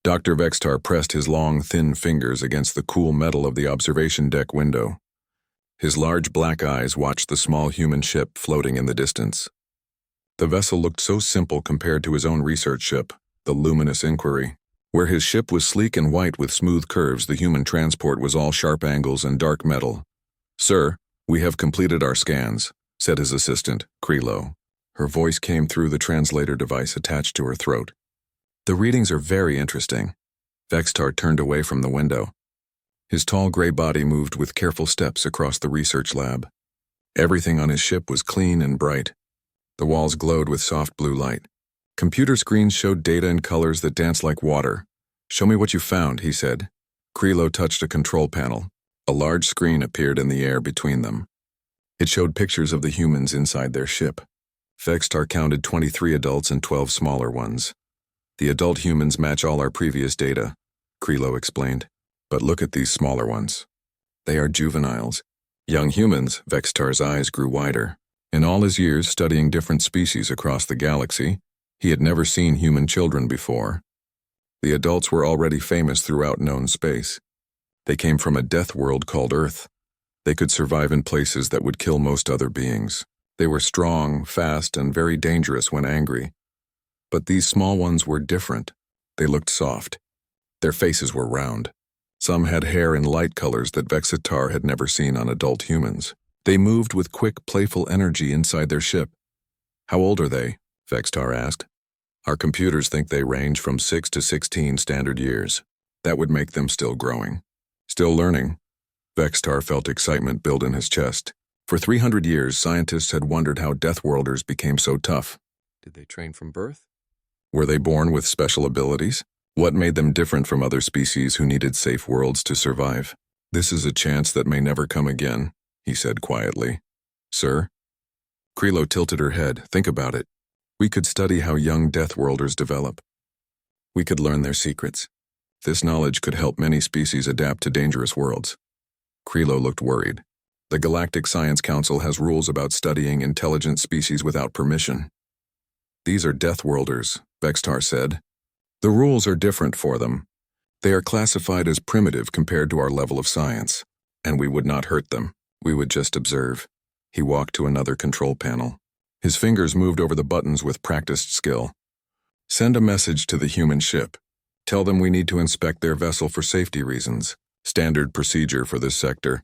Dr. Vextar pressed his long, thin fingers against the cool metal of the observation deck window. His large black eyes watched the small human ship floating in the distance. The vessel looked so simple compared to his own research ship, the Luminous Inquiry. Where his ship was sleek and white with smooth curves, the human transport was all sharp angles and dark metal. "Sir, we have completed our scans," said his assistant, Krilo. Her voice came through the translator device attached to her throat. "The readings are very interesting." Vextar turned away from the window. His tall gray body moved with careful steps across the research lab. Everything on his ship was clean and bright. The walls glowed with soft blue light. Computer screens showed data in colors that danced like water. "Show me what you found," he said. Krilo touched a control panel. A large screen appeared in the air between them. It showed pictures of the humans inside their ship. Vextar counted 23 adults and 12 smaller ones. "The adult humans match all our previous data," Krilo explained. "But look at these smaller ones. They are juveniles. Young humans." Vextar's eyes grew wider. In all his years studying different species across the galaxy, he had never seen human children before. The adults were already famous throughout known space. They came from a death world called Earth. They could survive in places that would kill most other beings. They were strong, fast, and very dangerous when angry. But these small ones were different. They looked soft. Their faces were round. Some had hair in light colors that Vextar had never seen on adult humans. They moved with quick, playful energy inside their ship. "How old are they?" Vextar asked. "Our computers think they range from 6 to 16 standard years. That would make them still growing. Still learning." Vextar felt excitement build in his chest. For 300 years, scientists had wondered how Deathworlders became so tough. Did they train from birth? Were they born with special abilities? What made them different from other species who needed safe worlds to survive? "This is a chance that may never come again," he said quietly. "Sir?" Krilo tilted her head. "Think about it. We could study how young Deathworlders develop. We could learn their secrets. This knowledge could help many species adapt to dangerous worlds." Krilo looked worried. "The Galactic Science Council has rules about studying intelligent species without permission." "These are Deathworlders," Vextar said. "The rules are different for them. They are classified as primitive compared to our level of science, and we would not hurt them. We would just observe." He walked to another control panel. His fingers moved over the buttons with practiced skill. "Send a message to the human ship. Tell them we need to inspect their vessel for safety reasons. Standard procedure for this sector."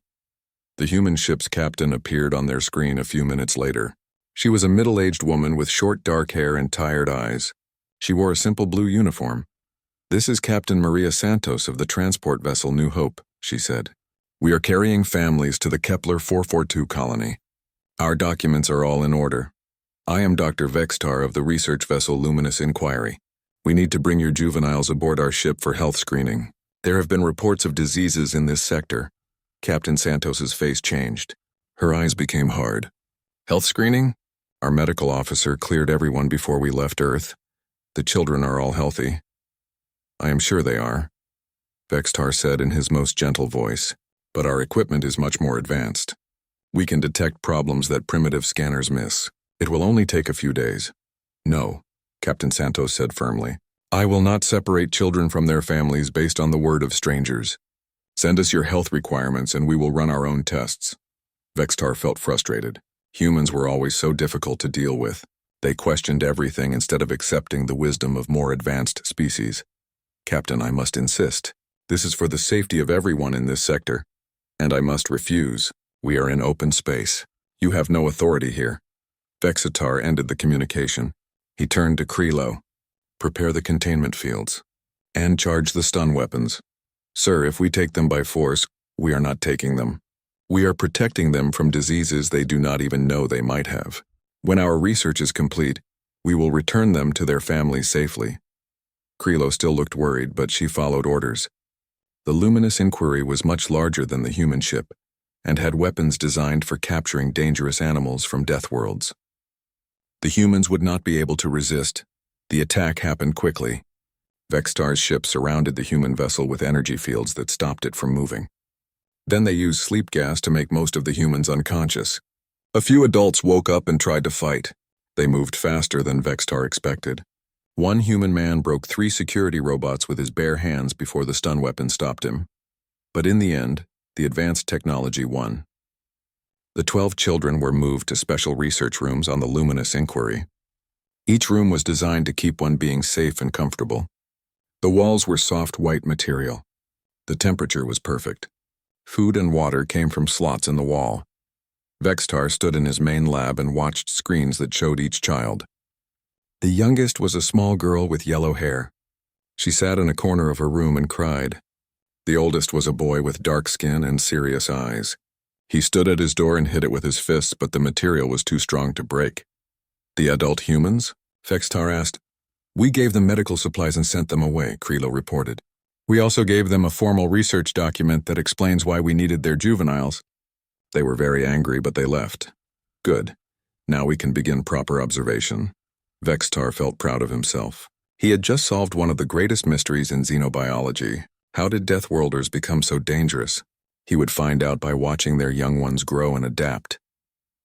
The human ship's captain appeared on their screen a few minutes later. She was a middle-aged woman with short dark hair and tired eyes. She wore a simple blue uniform. "This is Captain Maria Santos of the transport vessel New Hope," she said. "We are carrying families to the Kepler 442 colony. Our documents are all in order. I am Dr. Vextar of the research vessel Luminous Inquiry. We need to bring your juveniles aboard our ship for health screening. There have been reports of diseases in this sector." Captain Santos's face changed. Her eyes became hard. "Health screening?" "Our medical officer cleared everyone before we left Earth. The children are all healthy." "I am sure they are," Vextar said in his most gentle voice, "but our equipment is much more advanced. We can detect problems that primitive scanners miss. It will only take a few days." "No," Captain Santos said firmly. "I will not separate children from their families based on the word of strangers. Send us your health requirements and we will run our own tests." Vextar felt frustrated. Humans were always so difficult to deal with. They questioned everything instead of accepting the wisdom of more advanced species. "Captain, I must insist. This is for the safety of everyone in this sector. And I must refuse. We are in open space. You have no authority here." Vextar ended the communication. He turned to Krilo. "Prepare the containment fields. And charge the stun weapons. Sir, if we take them by force, we are not taking them. We are protecting them from diseases they do not even know they might have. When our research is complete, we will return them to their families safely." Krilo still looked worried, but she followed orders. The Luminous Inquiry was much larger than the human ship, and had weapons designed for capturing dangerous animals from death worlds. The humans would not be able to resist. The attack happened quickly. Vextar's ship surrounded the human vessel with energy fields that stopped it from moving. Then they used sleep gas to make most of the humans unconscious. A few adults woke up and tried to fight. They moved faster than Vextar expected. One human man broke 3 security robots with his bare hands before the stun weapon stopped him. But in the end, the advanced technology won. The 12 children were moved to special research rooms on the Luminous Inquiry. Each room was designed to keep one being safe and comfortable. The walls were soft white material. The temperature was perfect. Food and water came from slots in the wall. Vextar stood in his main lab and watched screens that showed each child. The youngest was a small girl with yellow hair. She sat in a corner of her room and cried. The oldest was a boy with dark skin and serious eyes. He stood at his door and hit it with his fists, but the material was too strong to break. The adult humans? Vextar asked. We gave them medical supplies and sent them away, Krilo reported. We also gave them a formal research document that explains why we needed their juveniles. They were very angry, but they left. Good. Now we can begin proper observation. Vextar felt proud of himself. He had just solved one of the greatest mysteries in xenobiology. How did Deathworlders become so dangerous? He would find out by watching their young ones grow and adapt.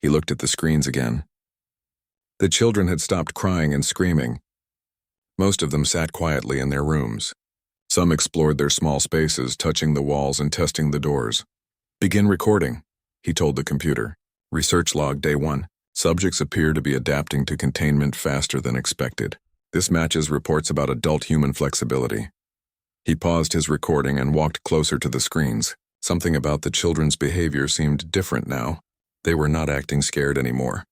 He looked at the screens again. The children had stopped crying and screaming. Most of them sat quietly in their rooms. Some explored their small spaces, touching the walls and testing the doors. Begin recording, he told the computer. Research log day 1. Subjects appear to be adapting to containment faster than expected. This matches reports about adult human flexibility. He paused his recording and walked closer to the screens. Something about the children's behavior seemed different now. They were not acting scared anymore.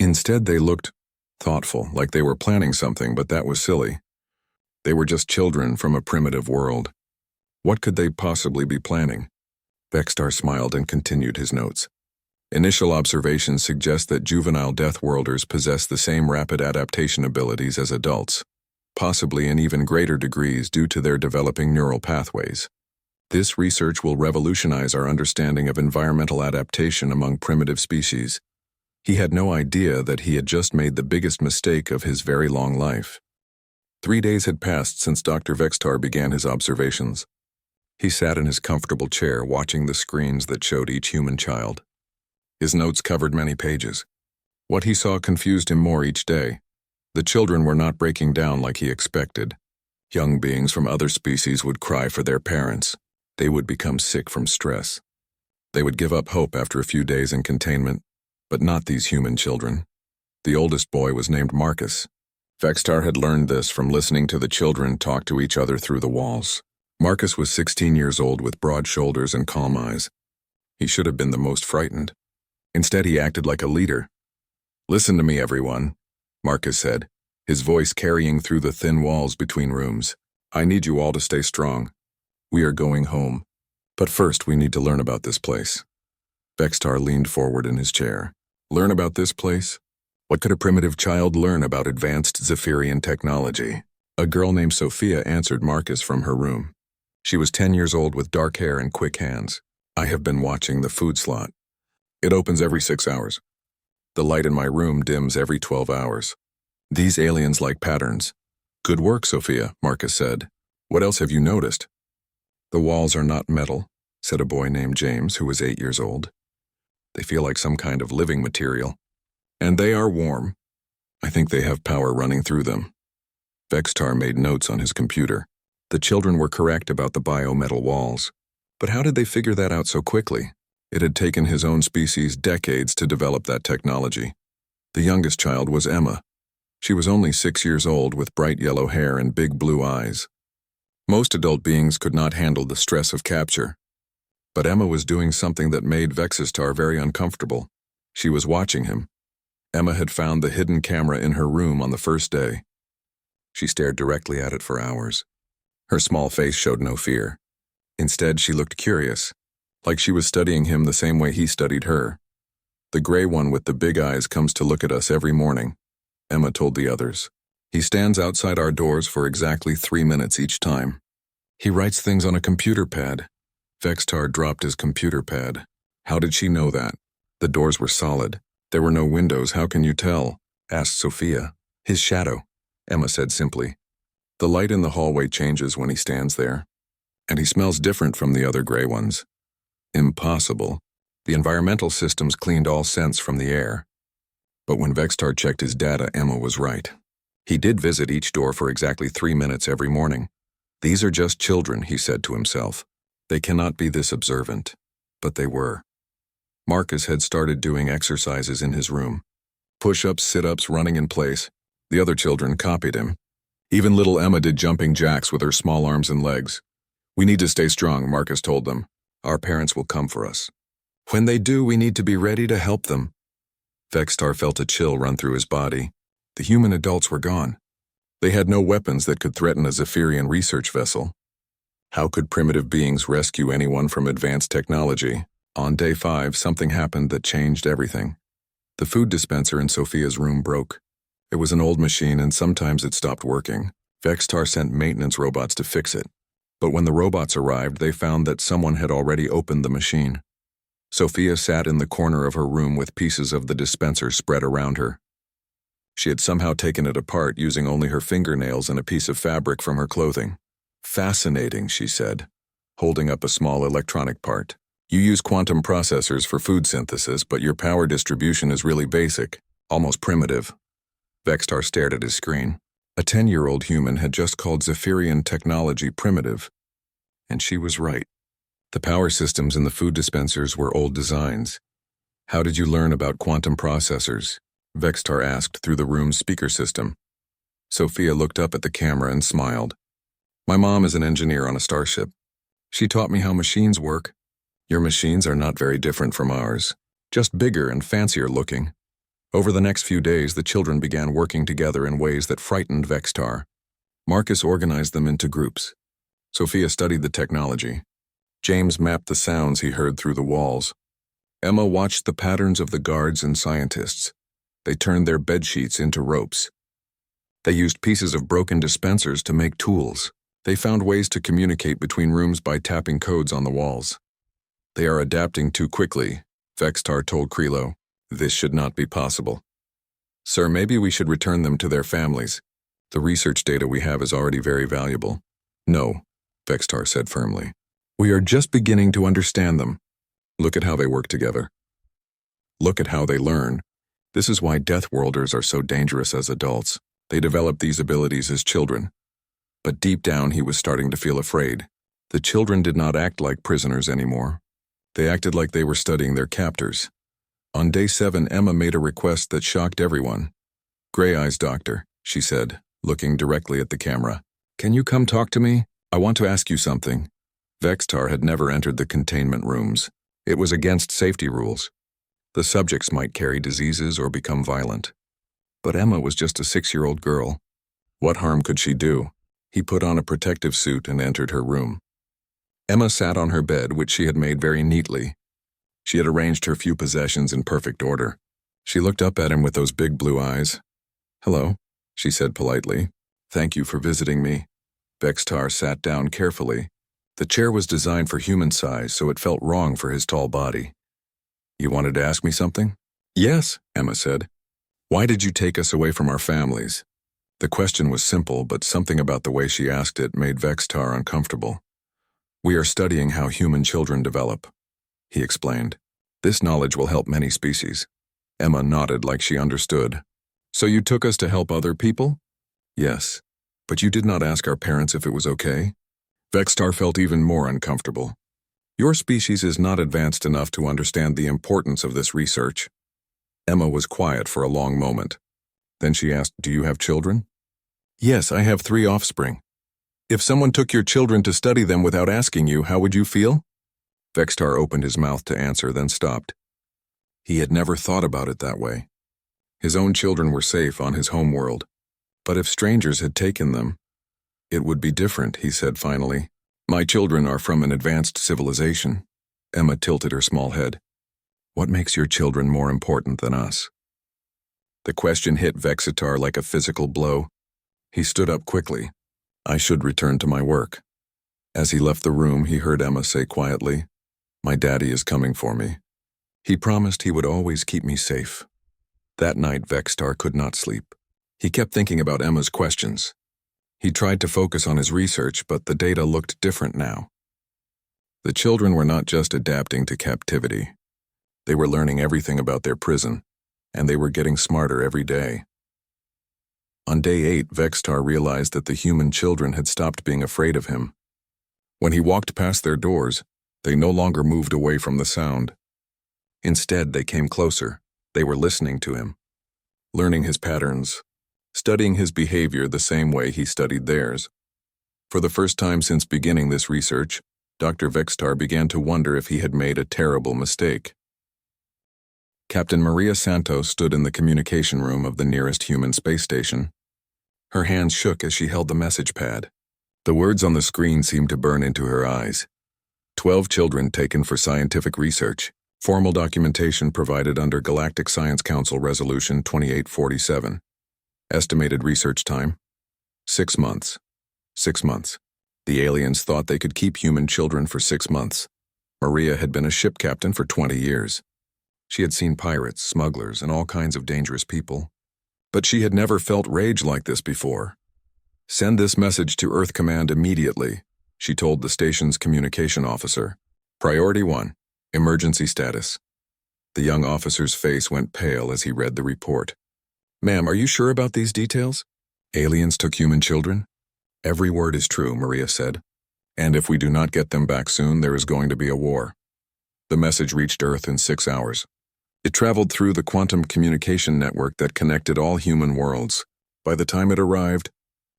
Instead, they looked thoughtful, like they were planning something, but that was silly. They were just children from a primitive world. What could they possibly be planning? Vextar smiled and continued his notes. Initial observations suggest that juvenile Deathworlders possess the same rapid adaptation abilities as adults, possibly in even greater degrees due to their developing neural pathways. This research will revolutionize our understanding of environmental adaptation among primitive species. He had no idea that he had just made the biggest mistake of his very long life. 3 days had passed since Dr. Vextar began his observations. He sat in his comfortable chair watching the screens that showed each human child. His notes covered many pages. What he saw confused him more each day. The children were not breaking down like he expected. Young beings from other species would cry for their parents. They would become sick from stress. They would give up hope after a few days in containment, but not these human children. The oldest boy was named Marcus. Vextar had learned this from listening to the children talk to each other through the walls. Marcus was 16 years old with broad shoulders and calm eyes. He should have been the most frightened. Instead, he acted like a leader. Listen to me, everyone, Marcus said, his voice carrying through the thin walls between rooms. I need you all to stay strong. We are going home. But first, we need to learn about this place. Vextar leaned forward in his chair. Learn about this place? What could a primitive child learn about advanced Zephyrian technology? A girl named Sophia answered Marcus from her room. She was 10 years old with dark hair and quick hands. I have been watching the food slot. It opens every 6 hours. The light in my room dims every 12 hours. These aliens like patterns. Good work, Sophia, Marcus said. What else have you noticed? The walls are not metal, said a boy named James, who was 8 years old. They feel like some kind of living material. And they are warm. I think they have power running through them. Vextar made notes on his computer. The children were correct about the biometal walls. But how did they figure that out so quickly? It had taken his own species decades to develop that technology. The youngest child was Emma. She was only 6 years old with bright yellow hair and big blue eyes. Most adult beings could not handle the stress of capture. But Emma was doing something that made Vexistar very uncomfortable. She was watching him. Emma had found the hidden camera in her room on the first day. She stared directly at it for hours. Her small face showed no fear. Instead, she looked curious, like she was studying him the same way he studied her. The gray one with the big eyes comes to look at us every morning, Emma told the others. He stands outside our doors for exactly 3 minutes each time. He writes things on a computer pad. Vextar dropped his computer pad. How did she know that? The doors were solid. There were no windows. How can you tell? Asked Sophia. His shadow, Emma said simply. The light in the hallway changes when he stands there. And he smells different from the other gray ones. Impossible. The environmental systems cleaned all scents from the air. But when Vextar checked his data, Emma was right. He did visit each door for exactly 3 minutes every morning. These are just children, he said to himself. They cannot be this observant. But they were. Marcus had started doing exercises in his room. Push-ups, sit-ups, running in place. The other children copied him. Even little Emma did jumping jacks with her small arms and legs. We need to stay strong, Marcus told them. Our parents will come for us. When they do, we need to be ready to help them. Vextar felt a chill run through his body. The human adults were gone. They had no weapons that could threaten a Zephyrian research vessel. How could primitive beings rescue anyone from advanced technology? On day 5, something happened that changed everything. The food dispenser in Sophia's room broke. It was an old machine and sometimes it stopped working. Vextar sent maintenance robots to fix it. But when the robots arrived, they found that someone had already opened the machine. Sophia sat in the corner of her room with pieces of the dispenser spread around her. She had somehow taken it apart using only her fingernails and a piece of fabric from her clothing. Fascinating, she said, holding up a small electronic part. You use quantum processors for food synthesis, but your power distribution is really basic, almost primitive. Vextar stared at his screen. A 10-year-old human had just called Zephyrian technology primitive. And she was right. The power systems in the food dispensers were old designs. How did you learn about quantum processors? Vextar asked through the room's speaker system. Sophia looked up at the camera and smiled. My mom is an engineer on a starship. She taught me how machines work. Your machines are not very different from ours, just bigger and fancier looking. Over the next few days, the children began working together in ways that frightened Vextar. Marcus organized them into groups. Sophia studied the technology. James mapped the sounds he heard through the walls. Emma watched the patterns of the guards and scientists. They turned their bedsheets into ropes. They used pieces of broken dispensers to make tools. They found ways to communicate between rooms by tapping codes on the walls. They are adapting too quickly, Vextar told Krilo. This should not be possible. Sir, maybe we should return them to their families. The research data we have is already very valuable. No, Vextar said firmly. We are just beginning to understand them. Look at how they work together. Look at how they learn. This is why Deathworlders are so dangerous as adults. They develop these abilities as children. But deep down, he was starting to feel afraid. The children did not act like prisoners anymore. They acted like they were studying their captors. On day 7, Emma made a request that shocked everyone. Gray Eyes Doctor, she said, looking directly at the camera. Can you come talk to me? I want to ask you something. Vextar had never entered the containment rooms. It was against safety rules. The subjects might carry diseases or become violent. But Emma was just a 6-year-old girl. What harm could she do? He put on a protective suit and entered her room. Emma sat on her bed, which she had made very neatly. She had arranged her few possessions in perfect order. She looked up at him with those big blue eyes. Hello, she said politely. Thank you for visiting me. Vextar sat down carefully. The chair was designed for human size, so it felt wrong for his tall body. You wanted to ask me something? Yes, Emma said. Why did you take us away from our families? The question was simple, but something about the way she asked it made Vextar uncomfortable. We are studying how human children develop, he explained. This knowledge will help many species. Emma nodded like she understood. So you took us to help other people? Yes. But you did not ask our parents if it was okay? Vextar felt even more uncomfortable. Your species is not advanced enough to understand the importance of this research. Emma was quiet for a long moment. Then she asked, do you have children? Yes, I have 3 offspring. If someone took your children to study them without asking you, how would you feel? Vextar opened his mouth to answer, then stopped. He had never thought about it that way. His own children were safe on his home world. But if strangers had taken them, it would be different, he said finally. My children are from an advanced civilization. Emma tilted her small head. What makes your children more important than us? The question hit Vextar like a physical blow. He stood up quickly. I should return to my work. As he left the room, he heard Emma say quietly, My daddy is coming for me. He promised he would always keep me safe. That night, Vextar could not sleep. He kept thinking about Emma's questions. He tried to focus on his research, but the data looked different now. The children were not just adapting to captivity. They were learning everything about their prison, and they were getting smarter every day. On day 8, Vextar realized that the human children had stopped being afraid of him. When he walked past their doors, they no longer moved away from the sound. Instead, they came closer. They were listening to him, learning his patterns, studying his behavior the same way he studied theirs. For the first time since beginning this research, Dr. Vextar began to wonder if he had made a terrible mistake. Captain Maria Santos stood in the communication room of the nearest human space station. Her hands shook as she held the message pad. The words on the screen seemed to burn into her eyes. 12 children taken for scientific research. Formal documentation provided under Galactic Science Council Resolution 2847. Estimated research time: 6 months. 6 months. The aliens thought they could keep human children for 6 months. Maria had been a ship captain for 20 years. She had seen pirates, smugglers, and all kinds of dangerous people. But she had never felt rage like this before. "Send this message to Earth Command immediately," she told the station's communication officer. "Priority 1, emergency status." The young officer's face went pale as he read the report. "Ma'am, are you sure about these details? Aliens took human children?" "Every word is true," Maria said. "And if we do not get them back soon, there is going to be a war." The message reached Earth in 6 hours. It traveled through the quantum communication network that connected all human worlds. By the time it arrived,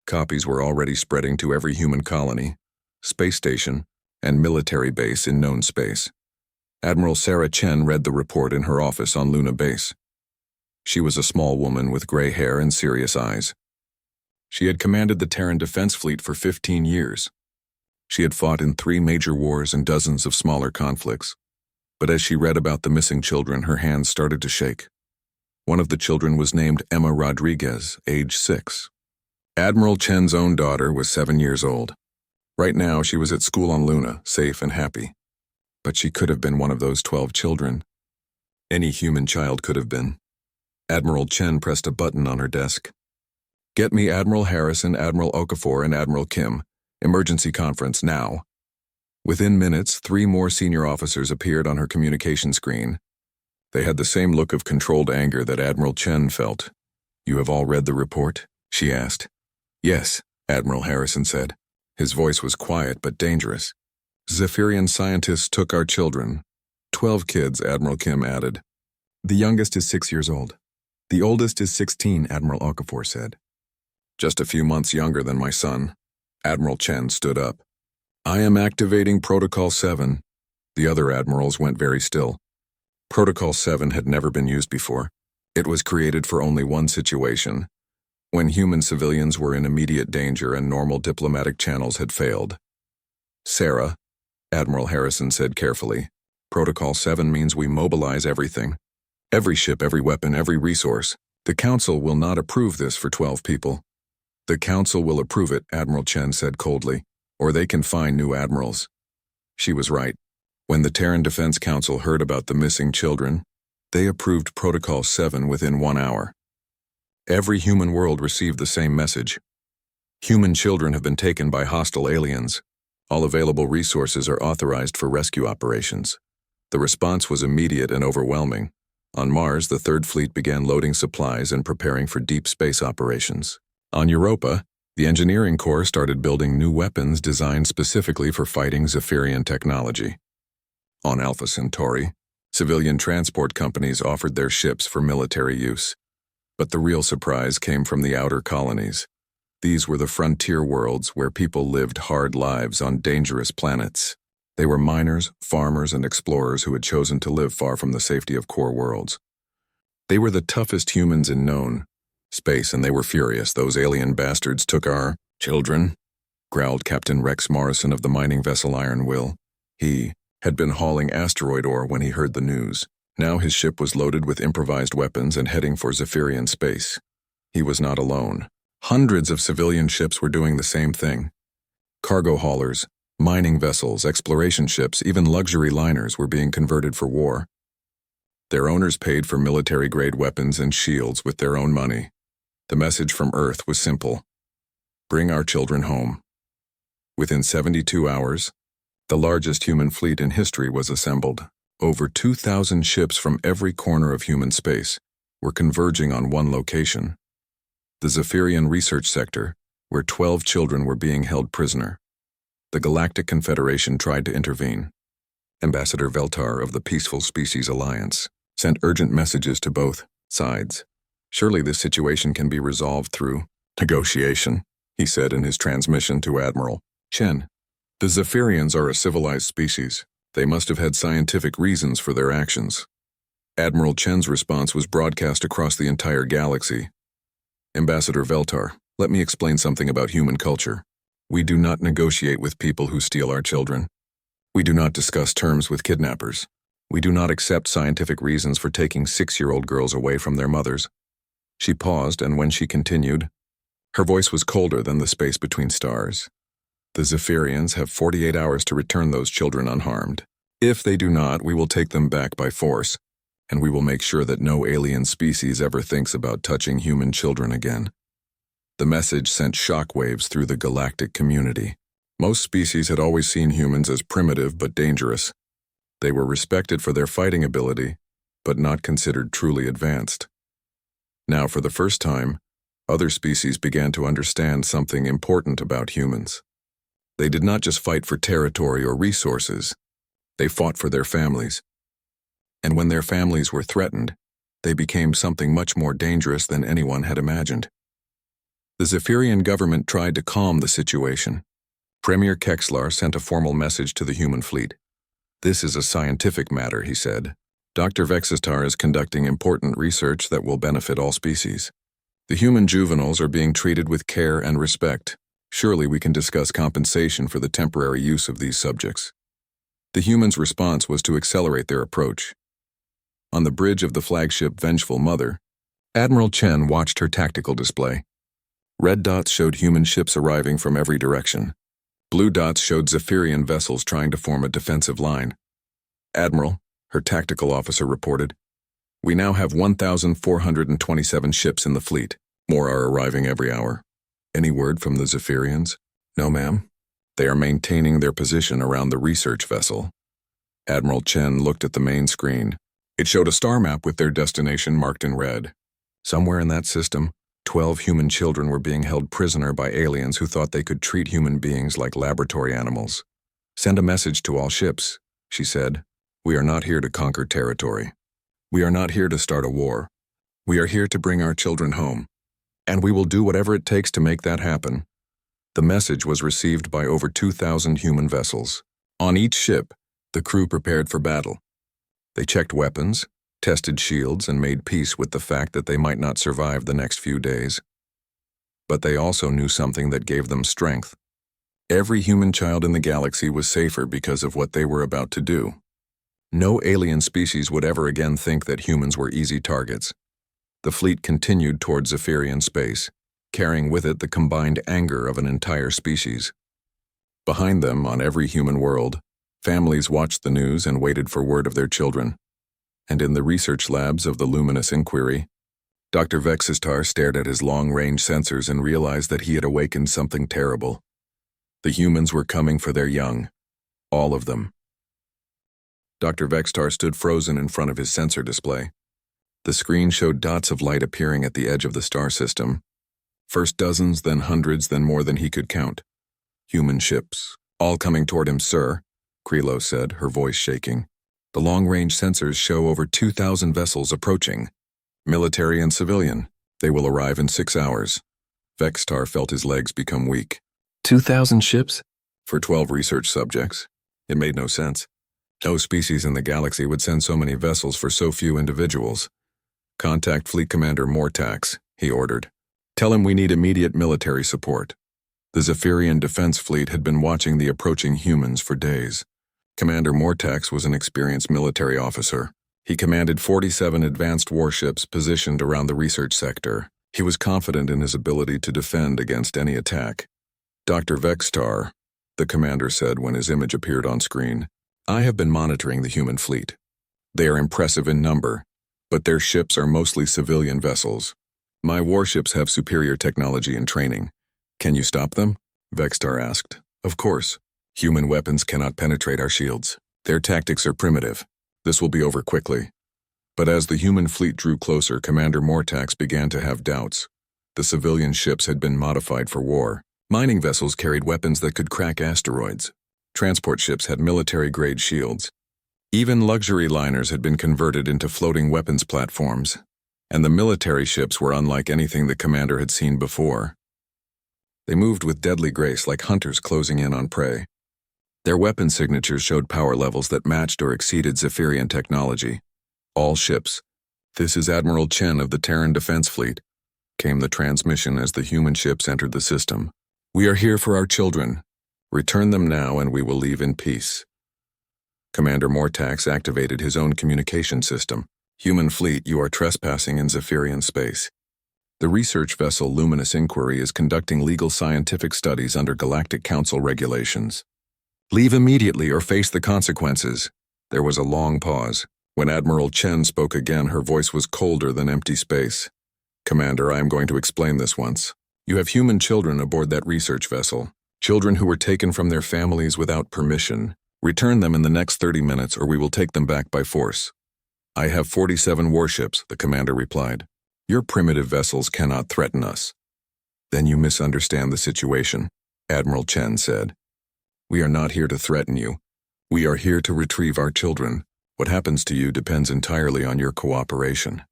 copies were already spreading to every human colony, space station, and military base in known space. Admiral Sarah Chen read the report in her office on Luna Base. She was a small woman with gray hair and serious eyes. She had commanded the Terran Defense Fleet for 15 years. She had fought in 3 major wars and dozens of smaller conflicts. But as she read about the missing children, her hands started to shake. One of the children was named Emma Rodriguez, age 6. Admiral Chen's own daughter was 7 years old. Right now, she was at school on Luna, safe and happy. But she could have been one of those 12 children. Any human child could have been. Admiral Chen pressed a button on her desk. "Get me Admiral Harrison, Admiral Okafor, and Admiral Kim. Emergency conference now." Within minutes, 3 more senior officers appeared on her communication screen. They had the same look of controlled anger that Admiral Chen felt. "You have all read the report?" she asked. "Yes," Admiral Harrison said. His voice was quiet but dangerous. "Zephyrian scientists took our children." 12 kids, Admiral Kim added. "The youngest is 6 years old. The oldest is 16, Admiral Okafor said. "Just a few months younger than my son." Admiral Chen stood up. "I am activating Protocol 7. The other admirals went very still. Protocol 7 had never been used before. It was created for only one situation: when human civilians were in immediate danger and normal diplomatic channels had failed. "Sarah," Admiral Harrison said carefully, "Protocol 7 means we mobilize everything. Every ship, every weapon, every resource. The Council will not approve this for 12 people." "The Council will approve it," Admiral Chen said coldly, "or they can find new admirals." She was right. When the Terran Defense Council heard about the missing children, they approved Protocol 7 within 1 hour. Every human world received the same message. Human children have been taken by hostile aliens. All available resources are authorized for rescue operations. The response was immediate and overwhelming. On Mars, the Third Fleet began loading supplies and preparing for deep space operations. On Europa, the Engineering Corps started building new weapons designed specifically for fighting Zephyrian technology. On Alpha Centauri, civilian transport companies offered their ships for military use. But the real surprise came from the outer colonies. These were the frontier worlds where people lived hard lives on dangerous planets. They were miners, farmers, and explorers who had chosen to live far from the safety of core worlds. They were the toughest humans in known space, and they were furious. "Those alien bastards took our children," growled Captain Rex Morrison of the mining vessel Iron Will. He had been hauling asteroid ore when he heard the news. Now his ship was loaded with improvised weapons and heading for Zephyrian space. He was not alone. Hundreds of civilian ships were doing the same thing. Cargo haulers, mining vessels, exploration ships, even luxury liners were being converted for war. Their owners paid for military-grade weapons and shields with their own money. The message from Earth was simple: bring our children home. Within 72 hours, the largest human fleet in history was assembled. Over 2,000 ships from every corner of human space were converging on one location. the Zephyrian research sector, where 12 children were being held prisoner. The Galactic Confederation tried to intervene. Ambassador Veltar of the Peaceful Species Alliance sent urgent messages to both sides. Surely this situation can be resolved through negotiation, he said in his transmission to Admiral Chen. The Zephyrians are a civilized species. They must have had scientific reasons for their actions. Admiral Chen's response was broadcast across the entire galaxy. Ambassador Veltar, let me explain something about human culture. We do not negotiate with people who steal our children. We do not discuss terms with kidnappers. We do not accept scientific reasons for taking 6-year-old girls away from their mothers. She paused, and when she continued, her voice was colder than the space between stars. The Zephyrians have 48 hours to return those children unharmed. If they do not, we will take them back by force, and we will make sure that no alien species ever thinks about touching human children again. The message sent shockwaves through the galactic community. Most species had always seen humans as primitive but dangerous. They were respected for their fighting ability, but not considered truly advanced. Now, for the first time, other species began to understand something important about humans. They did not just fight for territory or resources. They fought for their families. And when their families were threatened, they became something much more dangerous than anyone had imagined. The Zephyrian government tried to calm the situation. Premier Kexlar sent a formal message to the human fleet. This is a scientific matter, he said. Dr. Vexistar is conducting important research that will benefit all species. The human juveniles are being treated with care and respect. Surely we can discuss compensation for the temporary use of these subjects. The humans' response was to accelerate their approach. On the bridge of the flagship Vengeful Mother, Admiral Chen watched her tactical display. Red dots showed human ships arriving from every direction. Blue dots showed Zephyrian vessels trying to form a defensive line. Admiral, her tactical officer reported, we now have 1,427 ships in the fleet. More are arriving every hour. Any word from the Zephyrians? No, ma'am. They are maintaining their position around the research vessel. Admiral Chen looked at the main screen. It showed a star map with their destination marked in red. Somewhere in that system, 12 human children were being held prisoner by aliens who thought they could treat human beings like laboratory animals. Send a message to all ships, she said. We are not here to conquer territory. We are not here to start a war. We are here to bring our children home. And we will do whatever it takes to make that happen. The message was received by over 2,000 human vessels. On each ship, the crew prepared for battle. They checked weapons, tested shields, and made peace with the fact that they might not survive the next few days. But they also knew something that gave them strength. Every human child in the galaxy was safer because of what they were about to do. No alien species would ever again think that humans were easy targets. The fleet continued toward Zephyrian space, carrying with it the combined anger of an entire species. Behind them, on every human world, families watched the news and waited for word of their children. And in the research labs of the Luminous Inquiry, Dr. Vexistar stared at his long-range sensors and realized that he had awakened something terrible. The humans were coming for their young. All of them. Dr. Vexistar stood frozen in front of his sensor display. The screen showed dots of light appearing at the edge of the star system. First dozens, then hundreds, then more than he could count. Human ships. All coming toward him, sir, Krilo said, her voice shaking. The long-range sensors show over 2,000 vessels approaching. Military and civilian. They will arrive in 6 hours. Vexistar felt his legs become weak. 2,000 ships? For 12 research subjects. It made no sense. No species in the galaxy would send so many vessels for so few individuals. Contact Fleet Commander Mortax, he ordered. Tell him we need immediate military support. The Zephyrian Defense Fleet had been watching the approaching humans for days. Commander Mortax was an experienced military officer. He commanded 47 advanced warships positioned around the research sector. He was confident in his ability to defend against any attack. Dr. Vexistar, the commander said when his image appeared on screen, I have been monitoring the human fleet. They are impressive in number, but their ships are mostly civilian vessels. My warships have superior technology and training. Can you stop them? Vexistar asked. Of course. Human weapons cannot penetrate our shields. Their tactics are primitive. This will be over quickly. But as the human fleet drew closer, Commander Mortax began to have doubts. The civilian ships had been modified for war. Mining vessels carried weapons that could crack asteroids. Transport ships had military-grade shields. Even luxury liners had been converted into floating weapons platforms. And the military ships were unlike anything the commander had seen before. They moved with deadly grace like hunters closing in on prey. Their weapon signatures showed power levels that matched or exceeded Zephyrian technology. All ships. This is Admiral Chen of the Terran Defense Fleet, came the transmission as the human ships entered the system. We are here for our children. Return them now and we will leave in peace. Commander Mortax activated his own communication system. Human fleet, you are trespassing in Zephyrian space. The research vessel Luminous Inquiry is conducting legal scientific studies under Galactic Council regulations. Leave immediately or face the consequences. There was a long pause. When Admiral Chen spoke again, her voice was colder than empty space. Commander, I am going to explain this once. You have human children aboard that research vessel. Children who were taken from their families without permission. Return them in the next 30 minutes or we will take them back by force. I have 47 warships, the commander replied. Your primitive vessels cannot threaten us. Then you misunderstand the situation, Admiral Chen said. We are not here to threaten you. We are here to retrieve our children. What happens to you depends entirely on your cooperation.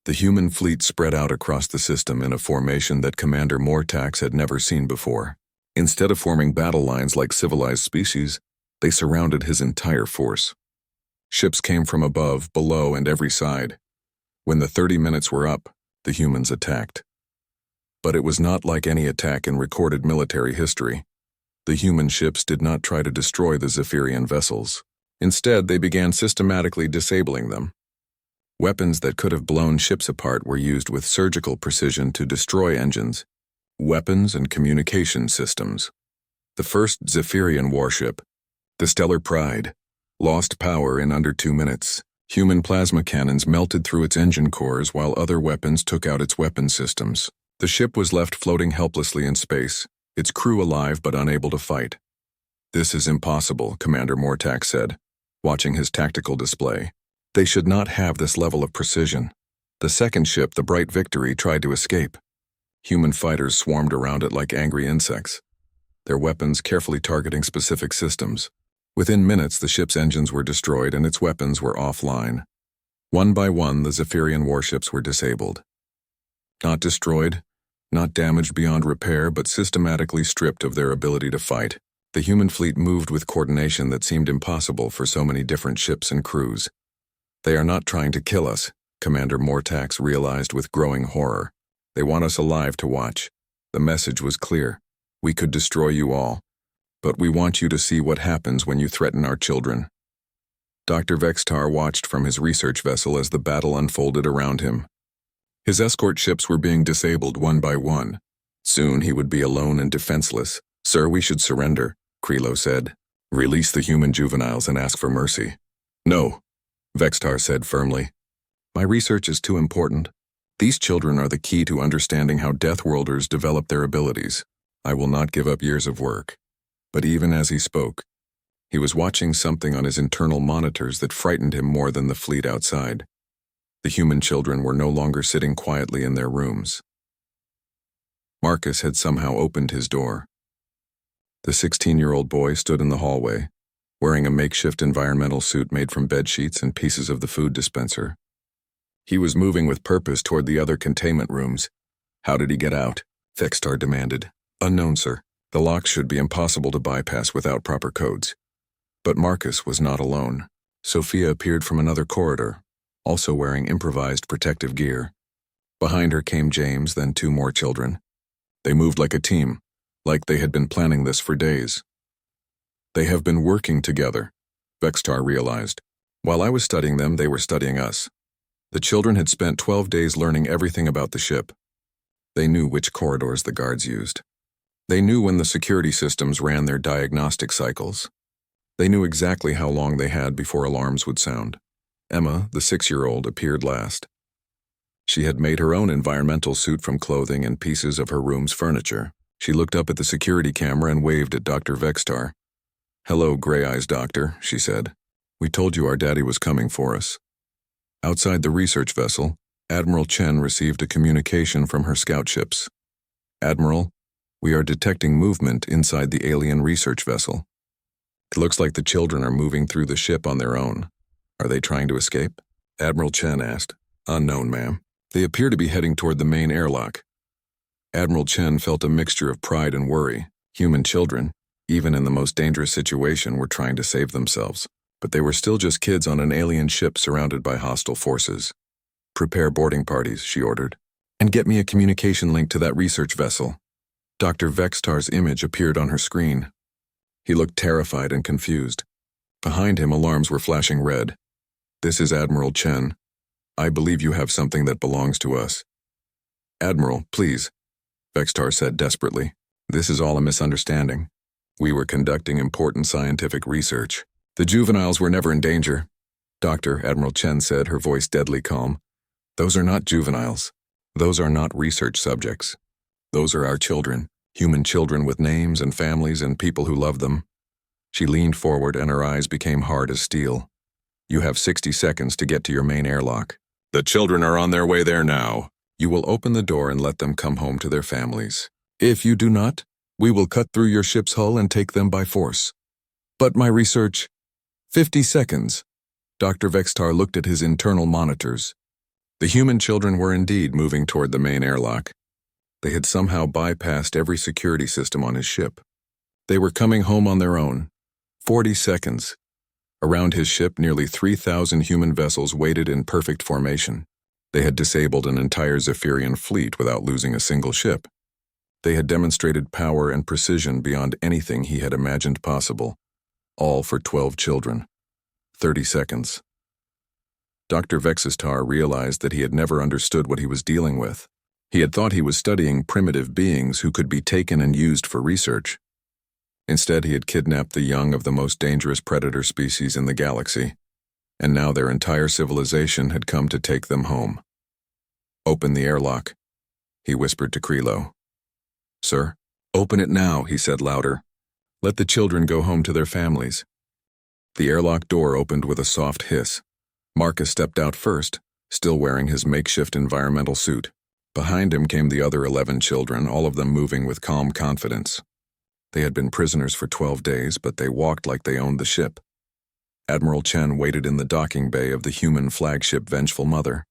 The human fleet spread out across the system in a formation that Commander Mortax had never seen before. Instead of forming battle lines like civilized species, they surrounded his entire force. Ships came from above, below, and every side. When the 30 minutes were up, the humans attacked. But it was not like any attack in recorded military history. The human ships did not try to destroy the Zephyrian vessels. Instead, they began systematically disabling them. Weapons that could have blown ships apart were used with surgical precision to destroy engines, weapons, and communication systems. The first Zephyrian warship, the Stellar Pride, lost power in under 2 minutes. Human plasma cannons melted through its engine cores while other weapons took out its weapon systems. The ship was left floating helplessly in space, its crew alive but unable to fight. This is impossible, Commander Mortax said, watching his tactical display. They should not have this level of precision. The second ship, the Bright Victory, tried to escape. Human fighters swarmed around it like angry insects, their weapons carefully targeting specific systems. Within minutes, the ship's engines were destroyed and its weapons were offline. One by one, the Zephyrian warships were disabled. Not destroyed, not damaged beyond repair, but systematically stripped of their ability to fight. The human fleet moved with coordination that seemed impossible for so many different ships and crews. They are not trying to kill us, Commander Mortax realized with growing horror. They want us alive to watch. The message was clear. We could destroy you all, but we want you to see what happens when you threaten our children. Dr. Vextar watched from his research vessel as the battle unfolded around him. His escort ships were being disabled one by one. Soon he would be alone and defenseless. Sir, we should surrender, Krilo said. Release the human juveniles and ask for mercy. No, Vextar said firmly. My research is too important. These children are the key to understanding how Deathworlders develop their abilities. I will not give up years of work. But even as he spoke, he was watching something on his internal monitors that frightened him more than the fleet outside. The human children were no longer sitting quietly in their rooms. Marcus had somehow opened his door. The 16-year-old boy stood in the hallway, wearing a makeshift environmental suit made from bedsheets and pieces of the food dispenser. He was moving with purpose toward the other containment rooms. How did he get out? Vextar demanded. Unknown, sir. The locks should be impossible to bypass without proper codes. But Marcus was not alone. Sophia appeared from another corridor, also wearing improvised protective gear. Behind her came James, then 2 more children. They moved like a team, like they had been planning this for days. They have been working together, Vextar realized. While I was studying them, they were studying us. The children had spent 12 days learning everything about the ship. They knew which corridors the guards used. They knew when the security systems ran their diagnostic cycles. They knew exactly how long they had before alarms would sound. Emma, the 6-year-old, appeared last. She had made her own environmental suit from clothing and pieces of her room's furniture. She looked up at the security camera and waved at Dr. Vextar. Hello, Gray Eyes Doctor, she said. We told you our daddy was coming for us. Outside the research vessel, Admiral Chen received a communication from her scout ships. Admiral, we are detecting movement inside the alien research vessel. It looks like the children are moving through the ship on their own. Are they trying to escape? Admiral Chen asked. Unknown, ma'am. They appear to be heading toward the main airlock. Admiral Chen felt a mixture of pride and worry. Human children, even in the most dangerous situation, were trying to save themselves. But they were still just kids on an alien ship surrounded by hostile forces. Prepare boarding parties, she ordered. And get me a communication link to that research vessel. Dr. Vextar's image appeared on her screen. He looked terrified and confused. Behind him, alarms were flashing red. This is Admiral Chen. I believe you have something that belongs to us. Admiral, please, Vextar said desperately. This is all a misunderstanding. We were conducting important scientific research. The juveniles were never in danger. Doctor, Admiral Chen said, her voice deadly calm. Those are not juveniles. Those are not research subjects. Those are our children, human children with names and families and people who love them. She leaned forward and her eyes became hard as steel. You have 60 seconds to get to your main airlock. The children are on their way there now. You will open the door and let them come home to their families. If you do not, we will cut through your ship's hull and take them by force. But my research... 50 seconds. Dr. Vextar looked at his internal monitors. The human children were indeed moving toward the main airlock. They had somehow bypassed every security system on his ship. They were coming home on their own. 40 seconds. Around his ship, nearly 3,000 human vessels waited in perfect formation. They had disabled an entire Zephyrian fleet without losing a single ship. They had demonstrated power and precision beyond anything he had imagined possible. All for 12 children. 30 seconds. Dr. Vexistar realized that he had never understood what he was dealing with. He had thought he was studying primitive beings who could be taken and used for research. Instead, he had kidnapped the young of the most dangerous predator species in the galaxy, and now their entire civilization had come to take them home. Open the airlock, he whispered to Krilo. Sir? Open it now, he said louder. Let the children go home to their families. The airlock door opened with a soft hiss. Marcus stepped out first, still wearing his makeshift environmental suit. Behind him came the other 11 children, all of them moving with calm confidence. They had been prisoners for 12 days, but they walked like they owned the ship. Admiral Chen waited in the docking bay of the human flagship Vengeful Mother.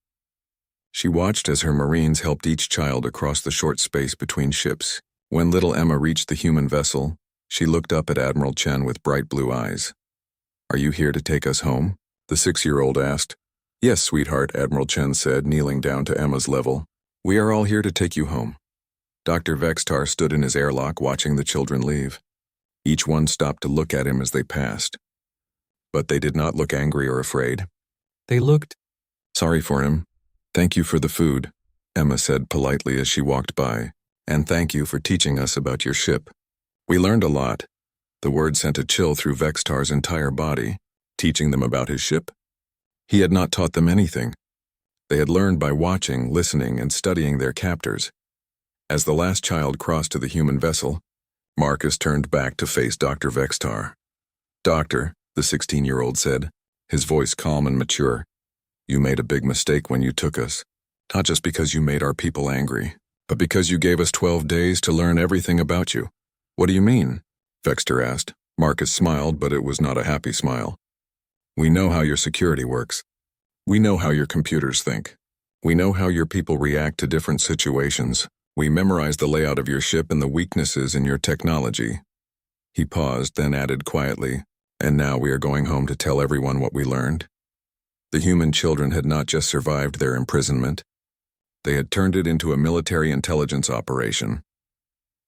She watched as her Marines helped each child across the short space between ships. When little Emma reached the human vessel, she looked up at Admiral Chen with bright blue eyes. Are you here to take us home? The 6-year-old asked. Yes, sweetheart, Admiral Chen said, kneeling down to Emma's level. We are all here to take you home. Dr. Vextar stood in his airlock watching the children leave. Each one stopped to look at him as they passed. But they did not look angry or afraid. They looked sorry for him. Thank you for the food, Emma said politely as she walked by, and thank you for teaching us about your ship. We learned a lot. The word sent a chill through Vextar's entire body. Teaching them about his ship? He had not taught them anything. They had learned by watching, listening, and studying their captors. As the last child crossed to the human vessel, Marcus turned back to face Dr. Vextar. Doctor, the 16-year-old said, his voice calm and mature, you made a big mistake when you took us. Not just because you made our people angry, but because you gave us 12 days to learn everything about you. What do you mean? Vextar asked. Marcus smiled, but it was not a happy smile. We know how your security works. We know how your computers think. We know how your people react to different situations. We memorized the layout of your ship and the weaknesses in your technology. He paused, then added quietly, and now we are going home to tell everyone what we learned. The human children had not just survived their imprisonment. They had turned it into a military intelligence operation.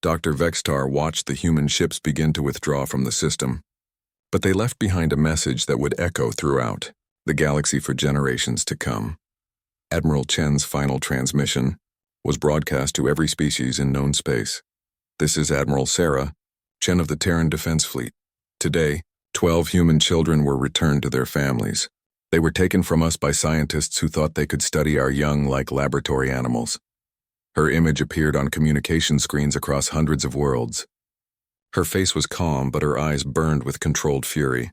Dr. Vextar watched the human ships begin to withdraw from the system. But they left behind a message that would echo throughout the galaxy for generations to come. Admiral Chen's final transmission was broadcast to every species in known space. This is Admiral Sarah, Chen of the Terran Defense Fleet. Today, 12 human children were returned to their families. They were taken from us by scientists who thought they could study our young like laboratory animals. Her image appeared on communication screens across hundreds of worlds. Her face was calm, but her eyes burned with controlled fury.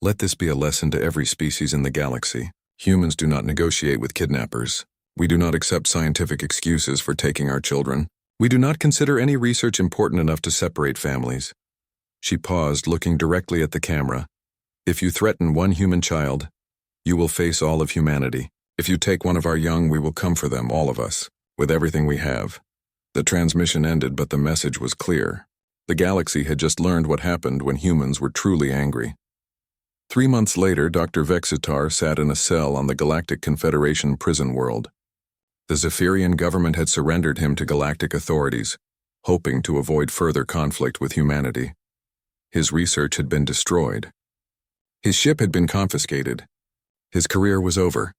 Let this be a lesson to every species in the galaxy. Humans do not negotiate with kidnappers. We do not accept scientific excuses for taking our children. We do not consider any research important enough to separate families." She paused, looking directly at the camera. "If you threaten one human child, you will face all of humanity. If you take one of our young, we will come for them, all of us, with everything we have." The transmission ended, but the message was clear. The galaxy had just learned what happened when humans were truly angry. 3 months later, Dr. Vexitar sat in a cell on the Galactic Confederation prison world. The Zephyrian government had surrendered him to galactic authorities, hoping to avoid further conflict with humanity. His research had been destroyed. His ship had been confiscated. His career was over.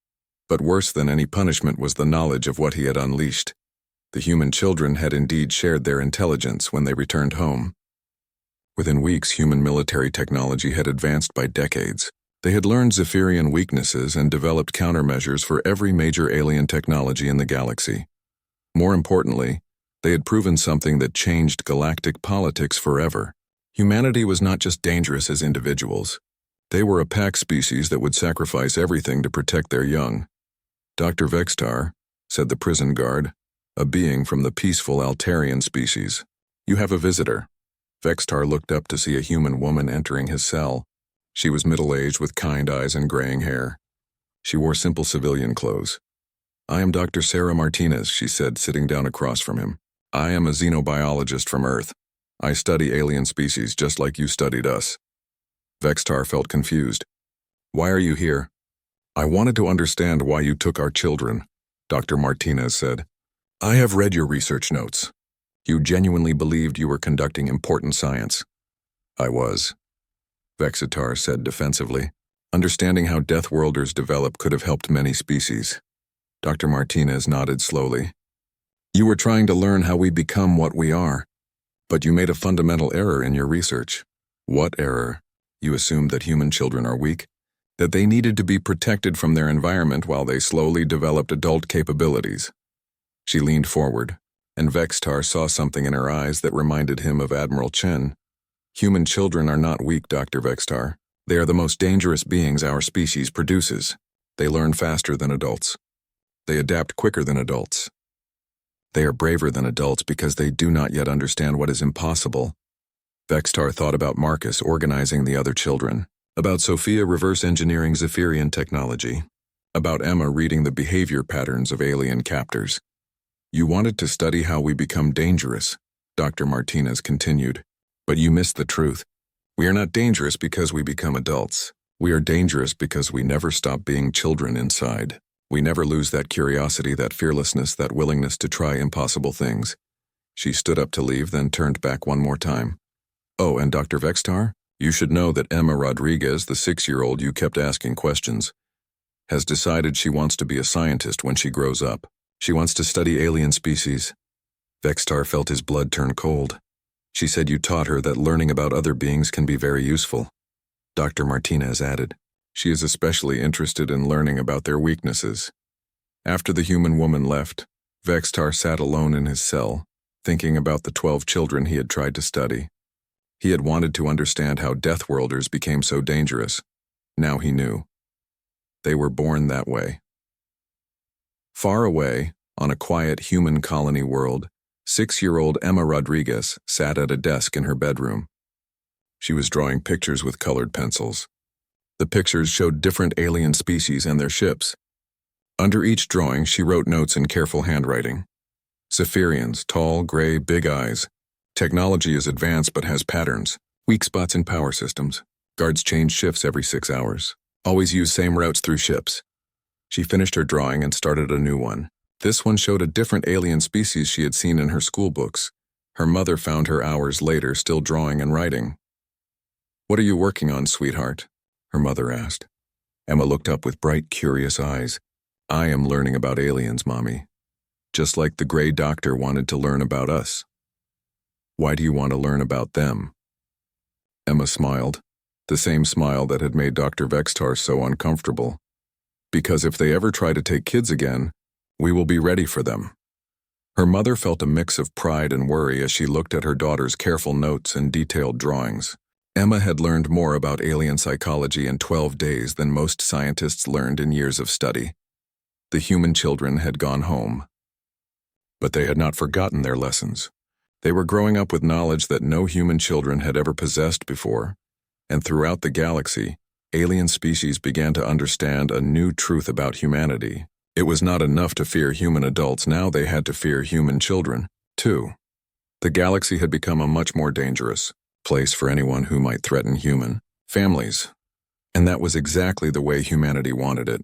But worse than any punishment was the knowledge of what he had unleashed. The human children had indeed shared their intelligence when they returned home. Within weeks, human military technology had advanced by decades. They had learned Zephyrian weaknesses and developed countermeasures for every major alien technology in the galaxy. More importantly, they had proven something that changed galactic politics forever. Humanity was not just dangerous as individuals. They were a pack species that would sacrifice everything to protect their young. "Dr. Vextar," said the prison guard, a being from the peaceful Altarian species. "You have a visitor." Vextar looked up to see a human woman entering his cell. She was middle-aged with kind eyes and graying hair. She wore simple civilian clothes. "I am Dr. Sarah Martinez," she said, sitting down across from him. "I am a xenobiologist from Earth. I study alien species just like you studied us." Vextar felt confused. "Why are you here?" "I wanted to understand why you took our children," Dr. Martinez said. "I have read your research notes. You genuinely believed you were conducting important science." "I was," Vexitar said defensively. "Understanding how Deathworlders develop could have helped many species." Dr. Martinez nodded slowly. "You were trying to learn how we become what we are, but you made a fundamental error in your research." "What error?" "You assumed that human children are weak, that they needed to be protected from their environment while they slowly developed adult capabilities." She leaned forward, and Vextar saw something in her eyes that reminded him of Admiral Chen. "Human children are not weak, Dr. Vextar. They are the most dangerous beings our species produces. They learn faster than adults. They adapt quicker than adults. They are braver than adults because they do not yet understand what is impossible." Vextar thought about Marcus organizing the other children, about Sophia reverse engineering Zephyrian technology, about Emma reading the behavior patterns of alien captors. "You wanted to study how we become dangerous," Dr. Martinez continued, "but you missed the truth. We are not dangerous because we become adults. We are dangerous because we never stop being children inside. We never lose that curiosity, that fearlessness, that willingness to try impossible things." She stood up to leave, then turned back one more time. "Oh, and Dr. Vextar? You should know that Emma Rodriguez, the 6-year-old you kept asking questions, has decided she wants to be a scientist when she grows up. She wants to study alien species." Vextar felt his blood turn cold. "She said you taught her that learning about other beings can be very useful." Dr. Martinez added, "She is especially interested in learning about their weaknesses." After the human woman left, Vextar sat alone in his cell, thinking about the 12 children he had tried to study. He had wanted to understand how Deathworlders became so dangerous. Now he knew. They were born that way. Far away, on a quiet human colony world, 6-year-old Emma Rodriguez sat at a desk in her bedroom. She was drawing pictures with colored pencils. The pictures showed different alien species and their ships. Under each drawing, she wrote notes in careful handwriting. "Zephyrians, tall, gray, big eyes. Technology is advanced but has patterns. Weak spots in power systems. Guards change shifts every 6 hours. Always use same routes through ships." She finished her drawing and started a new one. This one showed a different alien species she had seen in her school books. Her mother found her hours later still drawing and writing. "What are you working on, sweetheart?" her mother asked. Emma looked up with bright, curious eyes. "I am learning about aliens, Mommy. Just like the Gray Doctor wanted to learn about us." "Why do you want to learn about them?" Emma smiled, the same smile that had made Dr. Vextar so uncomfortable. "Because if they ever try to take kids again, we will be ready for them." Her mother felt a mix of pride and worry as she looked at her daughter's careful notes and detailed drawings. Emma had learned more about alien psychology in 12 days than most scientists learned in years of study. The human children had gone home. But they had not forgotten their lessons. They were growing up with knowledge that no human children had ever possessed before, and throughout the galaxy, alien species began to understand a new truth about humanity. It was not enough to fear human adults, now they had to fear human children, too. The galaxy had become a much more dangerous place for anyone who might threaten human families, and that was exactly the way humanity wanted it.